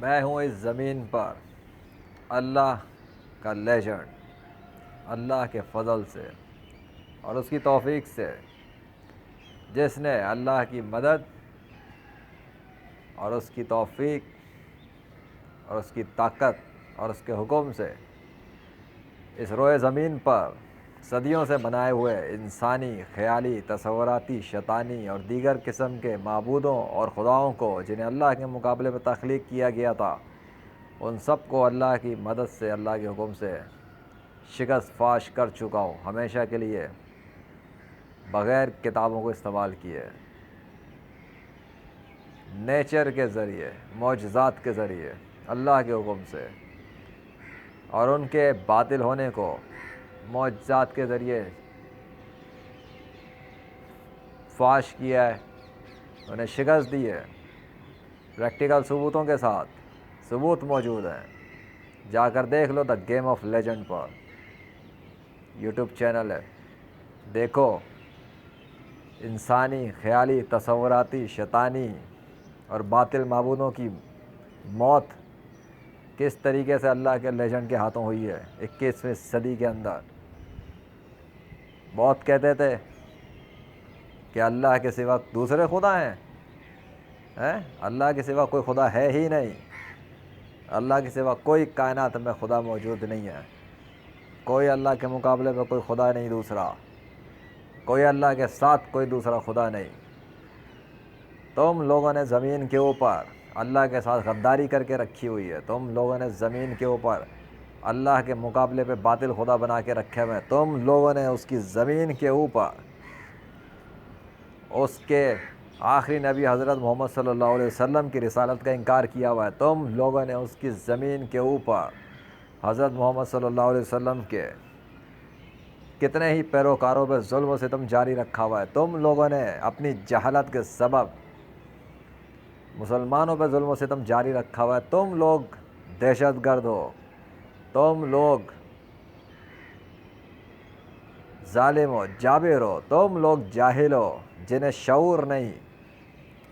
میں ہوں اس زمین پر اللہ کا لیجنڈ، اللہ کے فضل سے اور اس کی توفیق سے، جس نے اللہ کی مدد اور اس کی توفیق اور اس کی طاقت اور اس کے حکم سے اس روئے زمین پر صدیوں سے بنائے ہوئے انسانی، خیالی، تصوراتی، شیطانی اور دیگر قسم کے معبودوں اور خداؤں کو جنہیں اللہ کے مقابلے میں تخلیق کیا گیا تھا، ان سب کو اللہ کی مدد سے، اللہ کے حکم سے شکست فاش کر چکا ہوں ہمیشہ کے لیے، بغیر کتابوں کو استعمال کیے، نیچر کے ذریعے، معجزات کے ذریعے، اللہ کے حکم سے، اور ان کے باطل ہونے کو معجزات کے ذریعے فاش کیا ہے، انہیں شکست دی ہے، پریکٹیکل ثبوتوں کے ساتھ، ثبوت موجود ہیں، جا کر دیکھ لو دا گیم آف لیجنڈ پر، یوٹیوب چینل ہے، دیکھو انسانی، خیالی، تصوراتی، شیطانی اور باطل معبودوں کی موت کس طریقے سے اللہ کے لیجنڈ کے ہاتھوں ہوئی ہے 21ویں صدی کے اندر۔ بہت کہتے تھے کہ اللہ کے سوا دوسرے خدا ہیں، اللہ کے سوا کوئی خدا ہے ہی نہیں، اللہ کے سوا کوئی کائنات میں خدا موجود نہیں ہے، کوئی اللہ کے مقابلے میں کوئی خدا نہیں دوسرا، کوئی اللہ کے ساتھ کوئی دوسرا خدا نہیں۔ تم لوگوں نے زمین کے اوپر اللہ کے ساتھ غداری کر کے رکھی ہوئی ہے، تم لوگوں نے زمین کے اوپر اللہ کے مقابلے پہ باطل خدا بنا کے رکھے ہوئے ہیں، تم لوگوں نے اس کی زمین کے اوپر اس کے آخری نبی حضرت محمد صلی اللہ علیہ وسلم کی رسالت کا انکار کیا ہوا ہے، تم لوگوں نے اس کی زمین کے اوپر حضرت محمد صلی اللہ علیہ وسلم کے کتنے ہی پیروکاروں پہ ظلم و ستم جاری رکھا ہوا ہے، تم لوگوں نے اپنی جہالت کے سبب مسلمانوں پہ ظلم و ستم جاری رکھا ہوا ہے، تم لوگ دہشت گرد ہو، تم لوگ ظالم ہو، جابر ہو، تم لوگ جاہل ہو، جنہیں شعور نہیں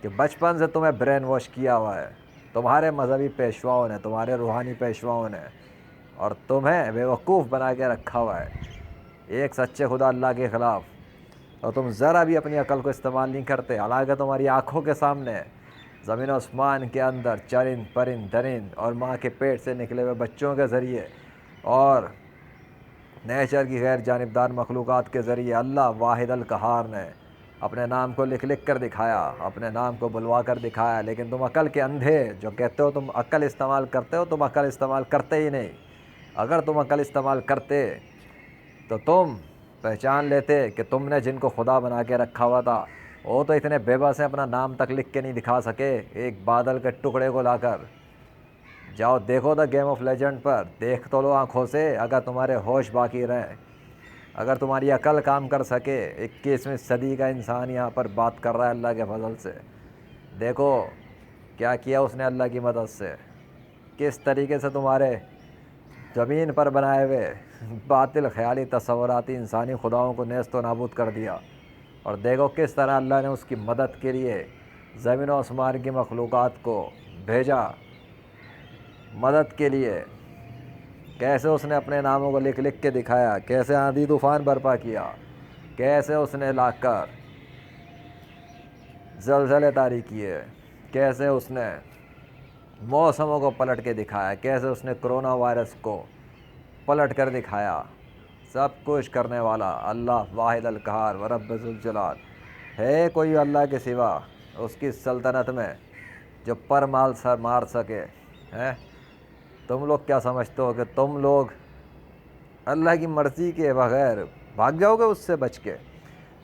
کہ بچپن سے تمہیں برین واش کیا ہوا ہے تمہارے مذہبی پیشواؤں نے، تمہارے روحانی پیشواؤں نے، اور تمہیں بیوقوف بنا کے رکھا ہوا ہے ایک سچے خدا اللہ کے خلاف، اور تم ذرا بھی اپنی عقل کو استعمال نہیں کرتے، حالانکہ تمہاری آنکھوں کے سامنے زمین و آسمان کے اندر چرند پرند درند اور ماں کے پیٹ سے نکلے ہوئے بچوں کے ذریعے اور نیچر کی غیر جانبدار مخلوقات کے ذریعے اللہ واحد القہار نے اپنے نام کو لکھ لکھ کر دکھایا، اپنے نام کو بلوا کر دکھایا، لیکن تم عقل کے اندھے جو کہتے ہو تم عقل استعمال کرتے ہو، تم عقل استعمال کرتے ہی نہیں۔ اگر تم عقل استعمال کرتے تو تم پہچان لیتے کہ تم نے جن کو خدا بنا کے رکھا ہوا تھا وہ تو اتنے بے بس ہیں، اپنا نام تک لکھ کے نہیں دکھا سکے ایک بادل کے ٹکڑے کو لا کر۔ جاؤ دیکھو دا گیم آف لیجنڈ پر، دیکھ تو لو آنکھوں سے، اگر تمہارے ہوش باقی رہیں، اگر تمہاری عقل کام کر سکے۔ 21ویں صدی کا انسان یہاں پر بات کر رہا ہے اللہ کے فضل سے، دیکھو کیا کیا اس نے اللہ کی مدد سے، کس طریقے سے تمہارے زمین پر بنائے ہوئے باطل خیالی تصوراتی انسانی خداؤں کو نیست و نابود کر دیا، اور دیکھو کس طرح اللہ نے اس کی مدد کے لیے زمین و آسمان کی مخلوقات کو بھیجا مدد کے لیے، کیسے اس نے اپنے ناموں کو لکھ لکھ کے دکھایا، کیسے آندھی طوفان برپا کیا، کیسے اس نے لا کر زلزلے طاری کیے، کیسے اس نے موسموں کو پلٹ کے دکھایا، کیسے اس نے کرونا وائرس کو پلٹ کر دکھایا۔ سب کچھ کرنے والا اللہ واحد القہار و رب ذوالجلال، ہے کوئی اللہ کے سوا اس کی سلطنت میں جو پر مال سر مار سکے؟ ہیں تم لوگ کیا سمجھتے ہو کہ تم لوگ اللہ کی مرضی کے بغیر بھاگ جاؤ گے اس سے بچ کے؟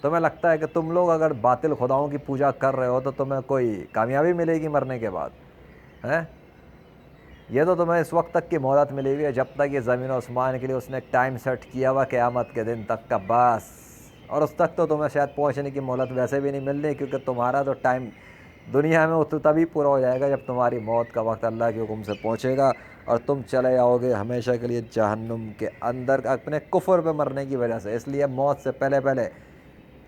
تمہیں لگتا ہے کہ تم لوگ اگر باطل خداؤں کی پوجا کر رہے ہو تو تمہیں کوئی کامیابی ملے گی مرنے کے بعد؟ ہیں یہ تو تمہیں اس وقت تک کی مہلت ملی ہوئی ہے جب تک یہ زمین و آسمان کے لیے اس نے ایک ٹائم سیٹ کیا ہوا قیامت کے دن تک کا، بس، اور اس تک تو تمہیں شاید پہنچنے کی مہلت ویسے بھی نہیں ملنی، کیونکہ تمہارا تو ٹائم دنیا میں تو تبھی پورا ہو جائے گا جب تمہاری موت کا وقت اللہ کے حکم سے پہنچے گا اور تم چلے آؤ گے ہمیشہ کے لیے جہنم کے اندر اپنے کفر پہ مرنے کی وجہ سے۔ اس لیے موت سے پہلے پہلے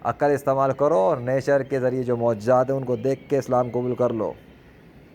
عقل استعمال کرو اور نیچر کے ذریعے جو معجزات ہیں ان کو دیکھ کے اسلام قبول کر لو۔